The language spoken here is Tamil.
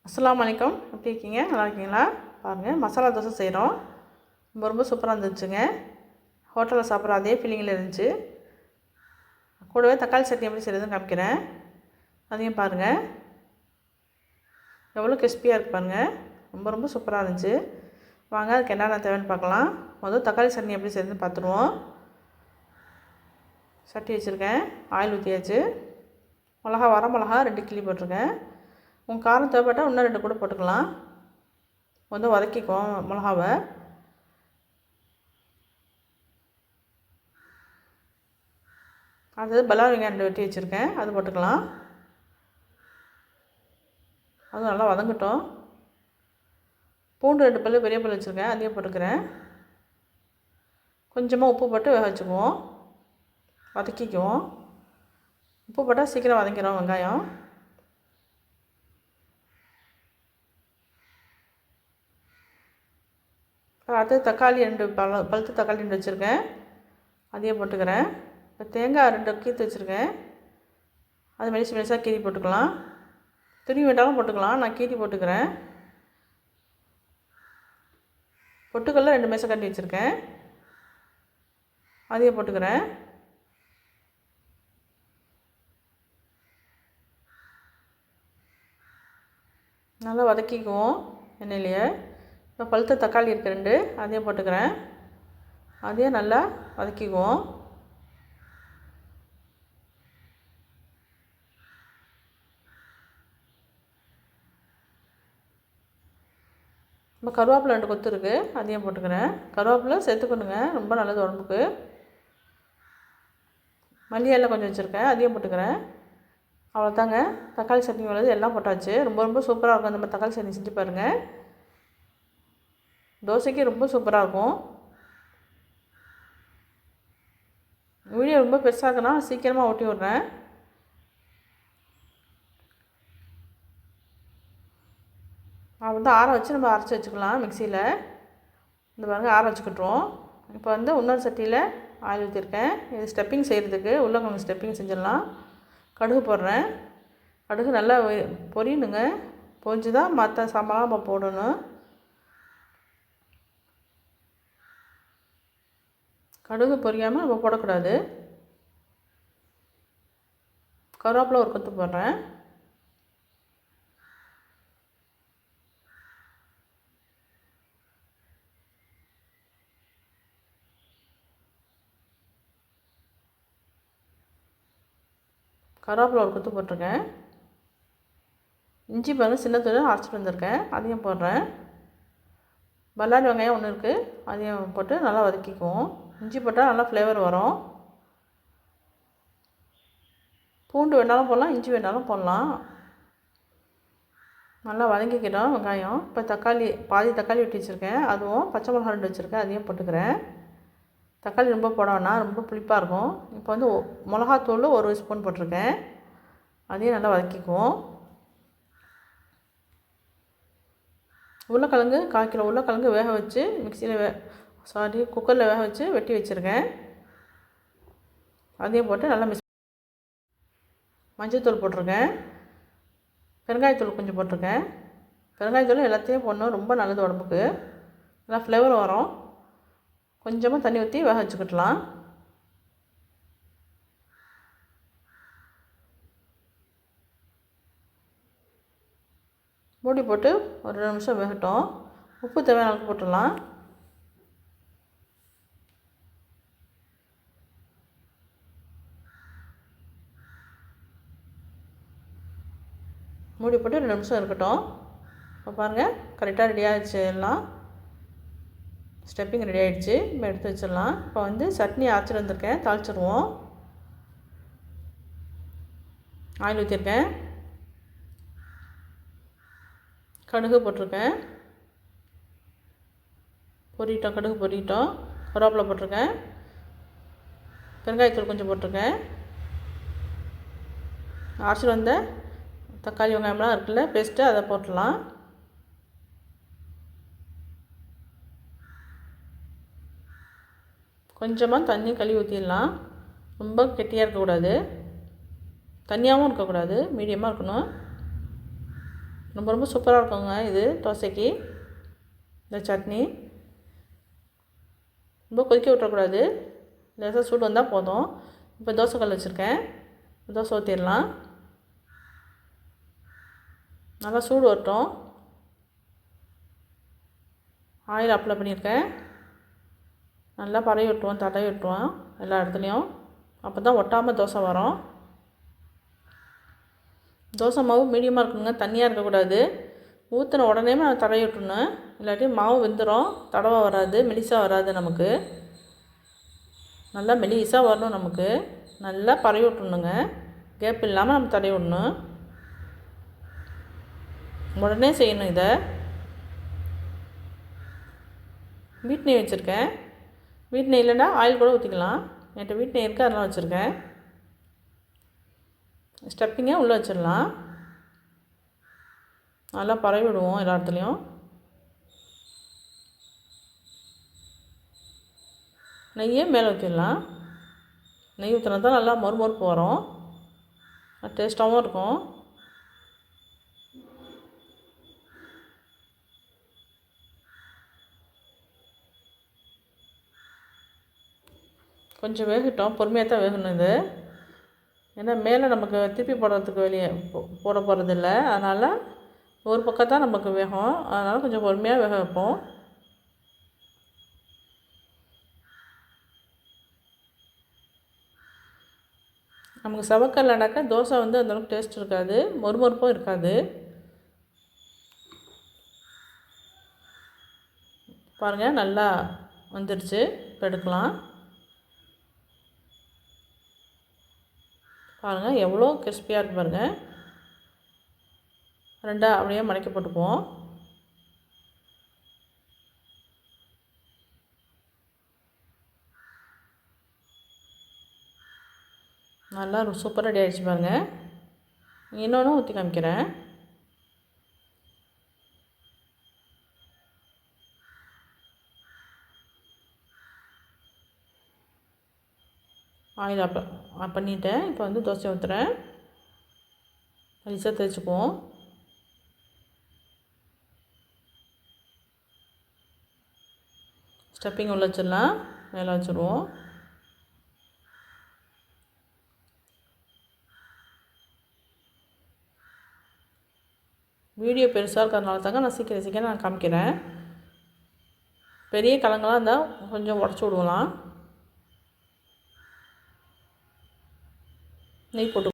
அஸ்ஸலாமு அலைக்கும். எப்படி இருக்கீங்க? நல்லா இருக்கீங்களா? பாருங்கள், மசாலா தோசை செய்கிறோம். ரொம்ப ரொம்ப சூப்பராக இருந்துச்சுங்க. ஹோட்டலில் சாப்பிட்ற அதே ஃபீலிங்கில் இருந்துச்சு. கூடவே தக்காளி சட்னி எப்படி செய்கிறதுன்னு காமிக்கிறேன். அதையும் பாருங்கள், எவ்வளோ கிறிஸ்பியாக இருக்குது பாருங்கள். ரொம்ப ரொம்ப சூப்பராக இருந்துச்சு. வாங்க, அதுக்கு என்னென்ன தேவைன்னு பார்க்கலாம். முதல் தக்காளி சட்னி எப்படி செய்கிறதுன்னு பார்த்துருவோம். சட்டி வச்சுருக்கேன், ஆயில் ஊற்றியாச்சு. வர மிளகா 2 கிள்ளி போட்டிருக்கேன். உங்கள் காரம் தேவைப்பட்டால் இன்னும் 2 கூட போட்டுக்கலாம். வதக்கிக்குவோம் மிளகாவை. அடுத்தது பல்லாரி வெங்காயம் 2 வெட்டி வச்சுருக்கேன், அது போட்டுக்கலாம். அதுவும் நல்லா வதங்கட்டும். பூண்டு 2 பல் பெரிய பல் வச்சுருக்கேன், அதையும் போட்டுக்கிறேன். கொஞ்சமாக உப்பு போட்டு வேக வச்சுக்குவோம், வதக்கிக்குவோம். உப்பு போட்டால் சீக்கிரம் வதங்கிடும் வெங்காயம். அடுத்து தக்காளி 2 பழுத்த தக்காளி 2 வச்சுருக்கேன், அதையும் போட்டுக்கிறேன். இப்போ தேங்காய் 2 கீத்து வச்சுருக்கேன், அது மெலிசாக கீரி போட்டுக்கலாம். துருவி வேண்டாலும் போட்டுக்கலாம், நான் கீரி போட்டுக்கிறேன். பொட்டுக்கல்ல 2 மேசக்கட்டி வச்சுருக்கேன், அதையும் போட்டுக்கிறேன். நல்லா வதக்கிக்குவோம் எண்ணெயிலேயே. இப்போ பழுத்த தக்காளி இருக்குது 2, அதையும் போட்டுக்கிறேன். அதையும் நல்லா வதக்கிக்குவோம். இப்போ கருவேப்பிலை 2 கொத்து இருக்குது, அதையும் போட்டுக்கிறேன். கருவேப்பிலை சேர்த்துக்கணுங்க, ரொம்ப நல்லது உடம்புக்கு. மல்லி எல்லாம் கொஞ்சம் வச்சுருக்கேன், அதையும் போட்டுக்கிறேன். அவ்வளோதாங்க, தக்காளி சட்னி உள்ளது எல்லாம் போட்டாச்சு. ரொம்ப ரொம்ப சூப்பராக இருக்கும். அந்த மாதிரி தக்காளி சட்னி செஞ்சு பாருங்கள், தோசைக்கு ரொம்ப சூப்பராக இருக்கும். வீடியோ ரொம்ப பெருசாக இருக்குன்னா சீக்கிரமாக ஓட்டி விட்றேன். நான் ஆற வச்சு நம்ம அரைச்சி வச்சுக்கலாம் மிக்சியில். இந்த பாருங்கள், ஆற வச்சுக்கிட்டுருவோம். இப்போ இன்னொரு சட்டியில் ஆயில் ஊற்றிருக்கேன். இது ஸ்டெப்பிங் செய்கிறதுக்கு உருளைக்கிழங்கு ஸ்டெப்பிங் செஞ்சிடலாம். கடுகு போடுறேன். கடுகு நல்லா பொரியணுங்க, பொரிஞ்சு தான் மற்ற சாமான்லாம் நம்ம போடணும். கடுகு பொரியாமல் நம்ம போடக்கூடாது. கருவேப்பிலை 1 கொத்து போடுறேன். கருவேப்பிலை 1 கொத்து போட்டிருக்கேன். இஞ்சி பாருங்கள், சின்ன தூள் அரைச்சிட்டு வந்திருக்கேன், அதையும் போடுறேன். பல்லாரி வெங்காயம் 1 இருக்குது, அதையும் போட்டு நல்லா வதக்கிக்குவோம். இஞ்சி போட்டால் நல்லா ஃப்ளேவர் வரும். பூண்டு வேணாலும் போடலாம், இஞ்சி வேணாலும் போடலாம். நல்லா வதங்கிக்கிட்டோம் வெங்காயம். இப்போ பாதி தக்காளி வெட்டி வச்சுருக்கேன், அதுவும் பச்சை மிளகா 2 வச்சுருக்கேன், அதையும் போட்டுக்கிறேன். தக்காளி ரொம்ப போட வேணாம், ரொம்ப புளிப்பாக இருக்கும். இப்போ மிளகாத்தூள் 1 ஸ்பூன் போட்டிருக்கேன், அதையும் நல்லா வதக்கிக்குவோம். உருளைக்கிழங்கு 1/4 கிலோ உருளைக்கிழங்கு வேக வச்சு குக்கரில் வேக வச்சு வெட்டி வச்சுருக்கேன், அதையும் போட்டு நல்லா மஞ்சள்தூள் போட்டிருக்கேன். பெருங்காயத்தூள் கொஞ்சம் போட்டிருக்கேன். பெருங்காயத்தூள் எல்லாத்தையும் போடணும், ரொம்ப நல்லது உடம்புக்கு, நல்லா ஃப்ளேவர் வரும். கொஞ்சமாக தண்ணி ஊற்றி வேக வச்சுக்கிட்டலாம். மூடி போட்டு ஒரு 2 நிமிஷம் வேகட்டும். உப்பு தேவையான அளவுக்கு போட்டுடலாம். மூடி போட்டு 2 நிமிஷம் இருக்கட்டும். இப்போ பாருங்கள், கரெக்டாக ரெடி ஆகிடுச்சு. எல்லாம் ஸ்டெப்பிங் ரெடி ஆகிடுச்சு. இப்போ எடுத்து வச்சிடலாம். இப்போ சட்னி அரைச்சிட்டு வந்திருக்கேன், தாளிச்சிடுவோம். ஆயில் ஊற்றிருக்கேன், கடுகு போட்டிருக்கேன், கடுகு பொரிட்டோம். கருவேப்பிலை போட்டிருக்கேன், பெருங்காயத்தூள் கொஞ்சம் போட்டிருக்கேன். அரைச்சிட்டு வந்த தக்காளி வெங்காயம்லாம் இருக்குல்ல பேஸ்ட்டு, அதை போட்டுடலாம். கொஞ்சமாக தண்ணி கழுவி ஊற்றிடலாம். ரொம்ப கெட்டியாக இருக்கக்கூடாது, தண்ணியாகவும் இருக்கக்கூடாது, மீடியமாக இருக்கணும். ரொம்ப ரொம்ப சூப்பராக இருக்குங்க இது தோசைக்கு. இந்த சட்னி ரொம்ப கொதிக்க விட்டுறக்கூடாது, லேசாக சூடு வந்தால் போதும். இப்போ தோசைக்கல் வச்சுருக்கேன், தோசை ஊற்றிடலாம். நல்லா சூடு வரட்டும். ஆயில் அப்ளை பண்ணியிருக்கேன். நல்லா பரவி விட்டுருவோம், தடவி விட்டுருவோம் எல்லா இடத்துலையும். அப்போ தான் ஒட்டாமல் தோசை வரும். தோசை மாவு மீடியமாக இருக்கணுங்க, தண்ணியாக இருக்கக்கூடாது. ஊற்றின உடனே தடவி விட்டுணும், இல்லாட்டி மாவு வெந்துடும், தடவை வராது, மெலிசாக வராது. நமக்கு நல்லா மெலிசாக வரணும். நமக்கு நல்லா பரவி விட்டுணுங்க, கேப் இல்லாமல் நம்ம தடவி விடணும். உடனே செய்யணும். இதை வீட் நெய் வச்சுருக்கேன். வீட் நெய் இல்லைன்னா ஆயில் கூட ஊற்றிக்கலாம். என்கிட்ட வீட் நெய் இருக்குது, அதெல்லாம் வச்சுருக்கேன். ஸ்டப்பிங்கை உள்ளே வச்சிடலாம். நல்லா பரவி விடுவோம் எல்லா இடத்துலையும். நெய்யே மேலே ஊற்றிடலாம். நெய் ஊற்றினா தான் நல்லா மொறுமொறுப்பு வரும், டேஸ்ட்டாகவும் இருக்கும். கொஞ்சம் வேகட்டும், பொறுமையாக தான் வேகணும் இது. ஏன்னா மேலே நமக்கு திருப்பி போடுறதுக்கு வெளியே போட போகிறதில்ல, அதனால் ஒரு பக்கம் தான் நமக்கு வேகும். அதனால் கொஞ்சம் பொறுமையாக வேக வைப்போம். நமக்கு செவக்கல்லைனாக்கா தோசை அந்தளவுக்கு டேஸ்ட் இருக்காது, மொறுமொறுப்பும் இருக்காது. பாருங்கள், நல்லா வந்துடுச்சு. இப்போ எடுக்கலாம். பாருங்கள் எவ்வளோ கிறிஸ்பியாக இருக்குது பாருங்கள். ரெண்டாக அப்படியே மடக்கி போட்டுக்குவோம். நல்லா சூப்பராக ரெடி ஆகிடுச்சு பாருங்கள். இன்னொன்று ஊற்றி காமிக்கிறேன். ஆயில் ஆஃப் பண்ணிவிட்டேன். இப்போ தோசை ஊற்றுறேன். ஈஸியாக தேய்ச்சிக்குவோம். ஸ்டப்பிங் உள்ள வச்சிடலாம், மேலே வச்சுருவோம். வீடியோ பெருசாக இருக்கிறதுனால தாங்க நான் சீக்கிரம் நான் காமிக்கிறேன். பெரிய கலங்களாக இருந்தால் கொஞ்சம் உடச்சி விடுவலாம். நெய் போட்டு